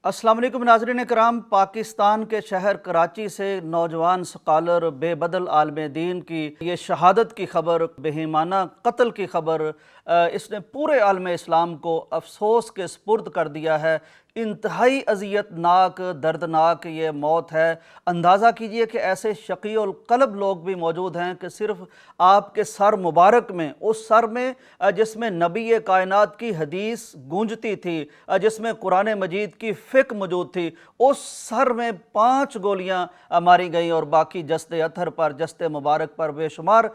अस्सलाम वालेकुम नाज़रीन कराम। पाकिस्तान के शहर कराची से नौजवान स्कॉलर बेबदल आलम दीन की ये शहादत की ख़बर, बेईमाना कत्ल की ख़बर, इसने पूरे आलम इस्लाम को अफसोस के स्पुर्द कर दिया है। इंतहाई अज़ियतनाक, दर्दनाक ये मौत है। अंदाज़ा कीजिए कि ऐसे शक़ीउल क़ल्ब लोग भी मौजूद हैं कि सिर्फ़ आपके सर मुबारक में, उस सर में जिसमें नबी कायनात की हदीस गूंजती थी, जिसमें कुरान मजीद की फ़िक़्ह मौजूद थी, उस सर में 5 गोलियां मारी गईं और बाकी जस्ते अथर पर, जस्ते मुबारक पर बेशुमार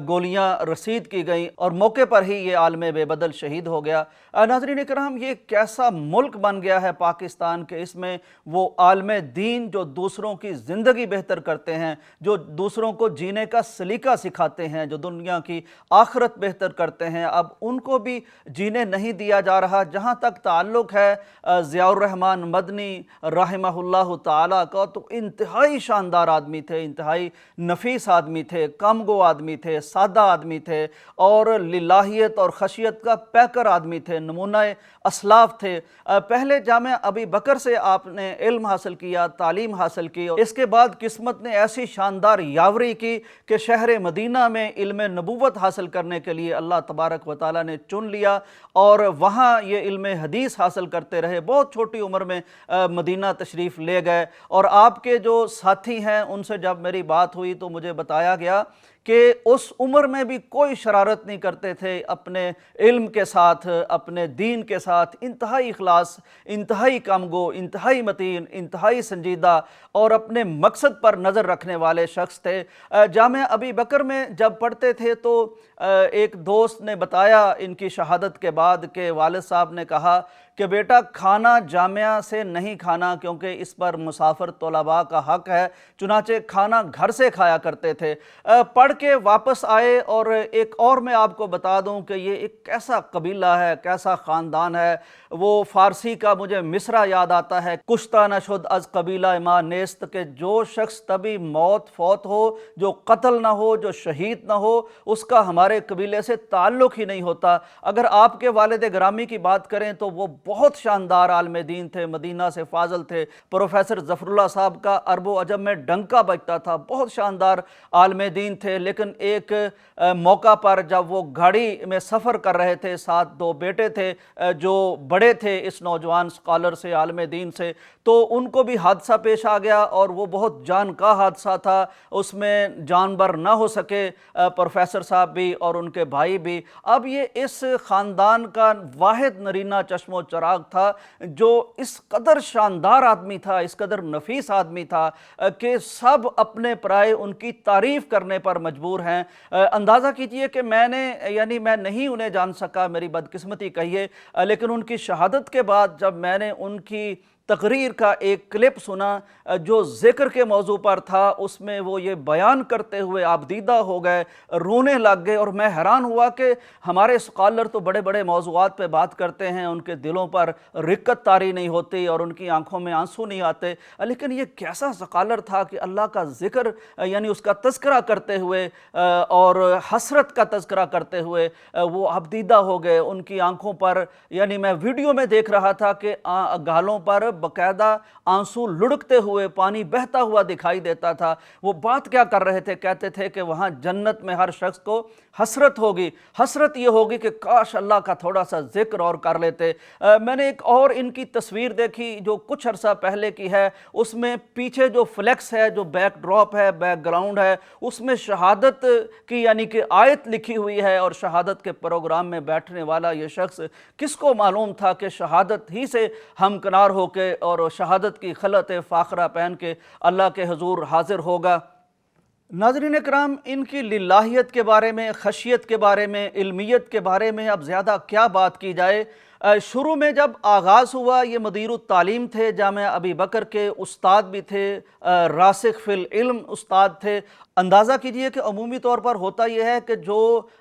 गोलियां रसीद की गईं और मौके पर ही ये आलम बेबदल शहीद हो गया। नाज़रीन इकराम, ये कैसा मुल्क बन गया है पाकिस्तान के, इसमें वो आलम दीन जो दूसरों की ज़िंदगी बेहतर करते हैं, जो दूसरों को जीने का सलीका सिखाते हैं, जो दुनिया की आखिरत बेहतर करते हैं, अब उनको भी जीने नहीं दिया जा रहा। जहाँ तक ताल्लुक़ है ज़ियाउर रहमान मदनी रहमहुल्लाह ताला का, तो इंतहाई शानदार आदमी थे, इंतहाई नफीस आदमी थे, कम गो आदमी थे, सादा आदमी थे और लिल्लाहियत और खशियत का पैकर आदमी थे, नमूना असलाफ थे। पहले जामिया अबी बकर से आपने इल्म हासिल किया, तालीम हासिल की, इसके बाद किस्मत ने ऐसी शानदार यावरी की कि शहर मदीना में इल्म नबूवत हासिल करने के लिए अल्लाह तबारक व तआला ने चुन लिया और वहाँ ये इल्म हदीस हासिल करते रहे। बहुत छोटी उम्र में मदीना तशरीफ़ ले गए और आपके जो साथी हैं उनसे जब मेरी बात हुई तो मुझे बताया गया कि उस उम्र में भी कोई शरारत नहीं करते थे, अपने इल्म के साथ, अपने दीन के साथ इंतहाई इखलास, इंतहाई कमगो, इंतहाई मतीन, इंतहाई संजीदा और अपने मकसद पर नज़र रखने वाले शख्स थे। जामिया अबी बकर में जब पढ़ते थे तो एक दोस्त ने बताया इनकी शहादत के बाद के वालिद साहब ने कहा कि बेटा खाना जामिया से नहीं खाना, क्योंकि इस पर मुसाफिर तलबा का हक है, चुनाचे खाना घर से खाया करते थे। पढ़ के वापस आए और एक और मैं आपको बता दूं कि ये एक कैसा कबीला है, कैसा ख़ानदान है। वो फ़ारसी का मुझे मिसरा याद आता है, कुश्ता नशुद अज़ कबीला इमा नेस्त, के जो शख्स तभी मौत फौत हो, जो कत्ल ना हो, जो शहीद ना हो, उसका हमारे कबीले से ताल्लुक़ ही नहीं होता। अगर आपके वालिद ग्रामी की बात करें तो वो बहुत शानदार आलम दीन थे, मदीना से फाजल थे। प्रोफेसर ज़फ़रुल्लाह साहब का अरबो अजम में डंका बजता था, बहुत शानदार आलम दीन थे। लेकिन एक मौका पर जब वो गाड़ी में सफ़र कर रहे थे, साथ 2 बेटे थे जो बड़े थे इस नौजवान स्कॉलर से, आलम दीन से, तो उनको भी हादसा पेश आ गया और वो बहुत जान का हादसा था, उसमें जानबर ना हो सके, प्रोफेसर साहब भी और उनके भाई भी। अब ये इस ख़ानदान का वाहिद नरीना चश्मो चराग था जो इस कदर शानदार आदमी था, इस कदर नफीस आदमी था कि सब अपने पराए उनकी तारीफ़ करने पर मजबूर हैं। अंदाज़ा कीजिए कि मैं नहीं उन्हें जान सका, मेरी बदकिस्मती कहिए, लेकिन उनकी शहादत के बाद जब मैंने उनकी तकरीर का एक क्लिप सुना जो ज़िक्र के मौजू पर था, उसमें वो ये बयान करते हुए आप दीदा हो गए, रोने लग गए और मैं हैरान हुआ कि हमारे स्कॉलर तो बड़े बड़े मौज़ूआत पे बात करते हैं, उनके दिलों पर रिक्कत तारी नहीं होती और उनकी आंखों में आंसू नहीं आते, लेकिन ये कैसा स्कॉलर था कि अल्लाह का ज़िक्र यानी उसका तज़किरा करते हुए और हसरत का तज़किरा करते हुए वो आप दीदा हो गए। उनकी आंखों पर, यानी मैं वीडियो में देख रहा था कि गालों पर बकायदा आंसू लुढ़कते हुए, पानी बहता हुआ दिखाई देता था। वो बात क्या कर रहे थे, कहते थे कि वहाँ जन्नत में हर शख्स को हसरत होगी, हसरत ये होगी कि काश अल्लाह का थोड़ा सा जिक्र और कर लेते। मैंने एक और इनकी तस्वीर देखी जो कुछ अरसा पहले की है, उसमें पीछे जो फ्लेक्स है, जो बैकड्रॉप है, बैकग्राउंड है, उसमें शहादत की यानी कि आयत लिखी हुई है और शहादत के प्रोग्राम में बैठने वाला ये शख्स, किसको मालूम था कि शहादत ही से हमकनार होकर और शहादत की खलत फ़ाखरा पहन के अल्लाह के हुजूर हाजिर होगा। नाज़रीन इकराम, इनकी लिल्लाहियत के बारे में, खशियत के बारे में, इल्मियत के बारे में अब ज़्यादा क्या बात की जाए। शुरू में जब आगाज़ हुआ, ये मदीरुत तालीम थे, जामिया अबी बकर के उस्ताद भी थे, रासिख फिल इल्म उस्ताद थे। अंदाज़ा कीजिए कि अमूमी तौर पर होता यह है कि जो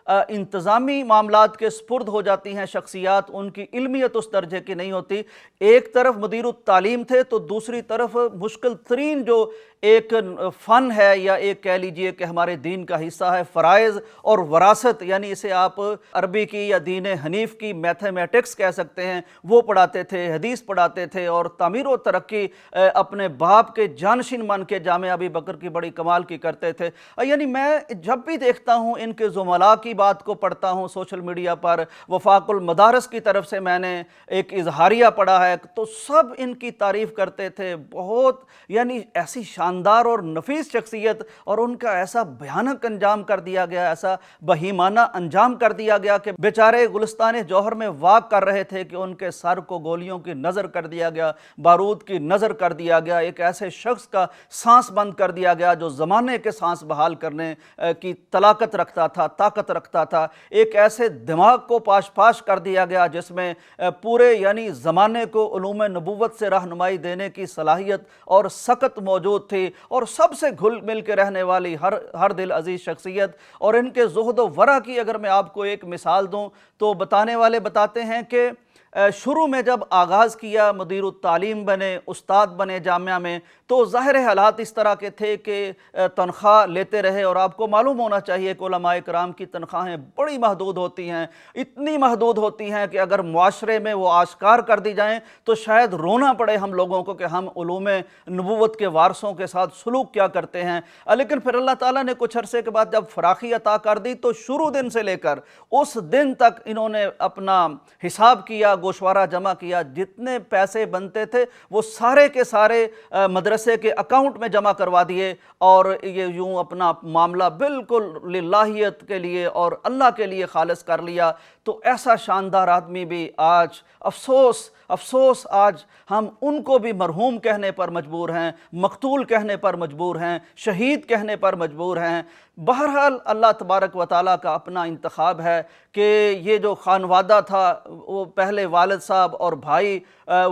इंतज़ामी मामलात के स्पुर्द हो जाती हैं शख्सियात, उनकी इल्मियत उस दर्जे की नहीं होती। एक तरफ मदीरुत तालीम थे तो दूसरी तरफ मुश्किल तरीन जो एक फ़न है या एक कह लीजिए कि हमारे दीन का हिस्सा है, फ़राइज़ और वरासत, यानी इसे आप अरबी की या दीन हनीफ की मैथमेटिक्स कह کہہ سکتے ہیں وہ پڑھاتے تھے، حدیث پڑھاتے تھے اور تعمیر و ترقی اپنے باپ کے جانشین مان کے جامعہ ابی بکر کی بڑی کمال کی کرتے تھے۔ یعنی میں جب بھی دیکھتا ہوں ان کے زملاء کی بات کو پڑھتا ہوں سوشل میڈیا پر، وفاق المدارس کی طرف سے میں نے ایک اظہاریہ پڑھا ہے تو سب ان کی تعریف کرتے تھے، بہت یعنی ایسی شاندار اور نفیس شخصیت، اور ان کا ایسا بھیانک انجام کر دیا گیا، ایسا بہیمانہ انجام کر دیا گیا کہ بیچارے گلستان جوہر میں واق کر رہے تھے کہ ان کے سر کو گولیوں کی نظر کر دیا گیا، بارود کی نظر کر دیا گیا، ایک ایسے شخص کا سانس بند کر دیا گیا جو زمانے کے سانس بحال کرنے کی طلاقت رکھتا تھا، طاقت رکھتا تھا، ایک ایسے دماغ کو پاش پاش کر دیا گیا جس میں پورے یعنی زمانے کو علوم نبوت سے رہنمائی دینے کی صلاحیت اور سکت موجود تھی، اور سب سے گھل مل کے رہنے والی ہر دل عزیز شخصیت۔ اور ان کے زہد و ورع کی اگر میں آپ کو ایک مثال دوں تو بتانے والے بتاتے ہیں کہ شروع میں جب آغاز کیا، مدیر التعلیم بنے، استاد بنے جامعہ میں، تو ظاہر حالات اس طرح کے تھے کہ تنخواہ لیتے رہے، اور آپ کو معلوم ہونا چاہیے کہ علماء کرام کی تنخواہیں بڑی محدود ہوتی ہیں، اتنی محدود ہوتی ہیں کہ اگر معاشرے میں وہ آشکار کر دی جائیں تو شاید رونا پڑے ہم لوگوں کو کہ ہم علوم نبوت کے وارثوں کے ساتھ سلوک کیا کرتے ہیں۔ لیکن پھر اللہ تعالیٰ نے کچھ عرصے کے بعد جب فراخی عطا کر دی تو شروع دن سے لے کر اس دن تک انہوں نے اپنا حساب کیا، گوشوارہ جمع کیا، جتنے پیسے بنتے تھے وہ سارے کے سارے مدرسے کے اکاؤنٹ میں جمع کروا دیے، اور یہ یوں اپنا معاملہ بالکل للہیت کے لیے اور اللہ کے لیے خالص کر لیا۔ تو ایسا شاندار آدمی بھی آج افسوس آج ہم ان کو بھی مرحوم کہنے پر مجبور ہیں، مقتول کہنے پر مجبور ہیں، شہید کہنے پر مجبور ہیں۔ بہرحال اللہ تبارک و تعالیٰ کا اپنا انتخاب ہے کہ یہ جو خانوادہ تھا، وہ پہلے والد صاحب اور بھائی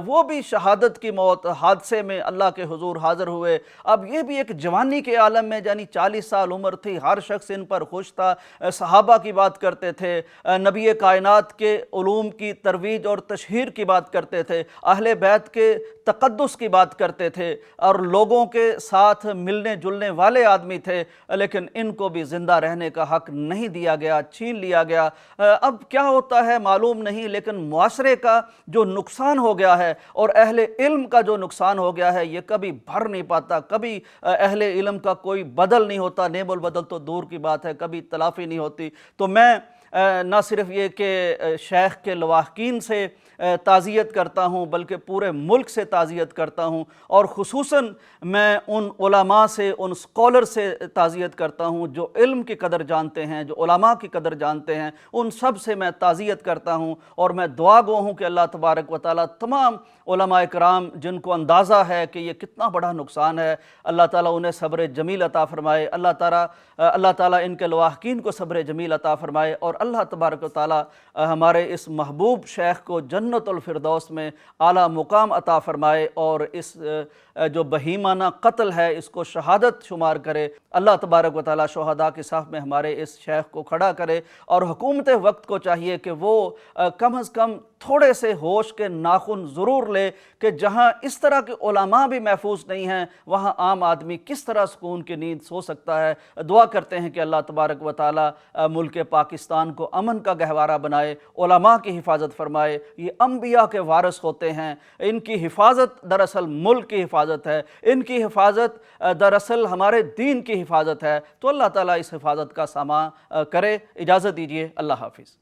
وہ بھی شہادت کی موت حادثے میں اللہ کے حضور حاضر ہوئے۔ اب یہ بھی ایک جوانی کے عالم میں، یعنی 40 سال عمر تھی، ہر شخص ان پر خوش تھا، صحابہ کی بات کرتے تھے، نبی کائنات کے علوم کی ترویج اور تشہیر کی بات کرتے تھے، اہل بیت کے تقدس کی بات کرتے تھے، اور لوگوں کے ساتھ ملنے جلنے والے آدمی تھے، لیکن ان کو بھی زندہ رہنے کا حق نہیں دیا گیا، چھین لیا گیا۔ اب کیا ہوتا ہے معلوم نہیں، لیکن معاشرے کا جو نقصان ہو گیا ہے اور اہل علم کا جو نقصان ہو گیا ہے یہ کبھی بھر نہیں پاتا، کبھی اہل علم کا کوئی بدل نہیں ہوتا، نیب البدل تو دور کی بات ہے، کبھی تلافی نہیں ہوتی۔ تو میں نہ صرف یہ کہ شیخ کے لواحقین سے تعزیت کرتا ہوں بلکہ پورے ملک سے تعزیت کرتا ہوں، اور خصوصاً میں ان علماء سے، ان اسکالر سے تعزیت کرتا ہوں جو علم کی قدر جانتے ہیں، جو علماء کی قدر جانتے ہیں، ان سب سے میں تعزیت کرتا ہوں، اور میں دعا گو ہوں کہ اللہ تبارک و تعالیٰ تمام علماء کرام جن کو اندازہ ہے کہ یہ کتنا بڑا نقصان ہے، اللہ تعالیٰ انہیں صبر جمیل عطا فرمائے، اللہ تعالیٰ ان کے لواحقین کو صبر جمیل عطا فرمائے، اور اللہ تبارک و تعالیٰ ہمارے اس محبوب شیخ کو جنت الفردوس میں اعلیٰ مقام عطا فرمائے، اور اس جو بہیمانہ قتل ہے اس کو شہادت شمار کرے۔ اللہ تبارک و تعالیٰ شہداء کی صف میں ہمارے اس شیخ کو کھڑا کرے، اور حکومت وقت کو چاہیے کہ وہ کم از کم تھوڑے سے ہوش کے ناخن ضرور لے کہ جہاں اس طرح کے علماء بھی محفوظ نہیں ہیں وہاں عام آدمی کس طرح سکون کی نیند سو سکتا ہے۔ دعا کرتے ہیں کہ اللہ تبارک و تعالیٰ ملک پاکستان کو امن کا گہوارہ بنائے، علماء کی حفاظت فرمائے۔ یہ انبیاء کے وارث ہوتے ہیں، ان کی حفاظت دراصل ملک کی حفاظت ہے، ان کی حفاظت دراصل ہمارے دین کی حفاظت ہے۔ تو اللہ تعالیٰ اس حفاظت کا سامان کرے۔ اجازت دیجیے، اللہ حافظ۔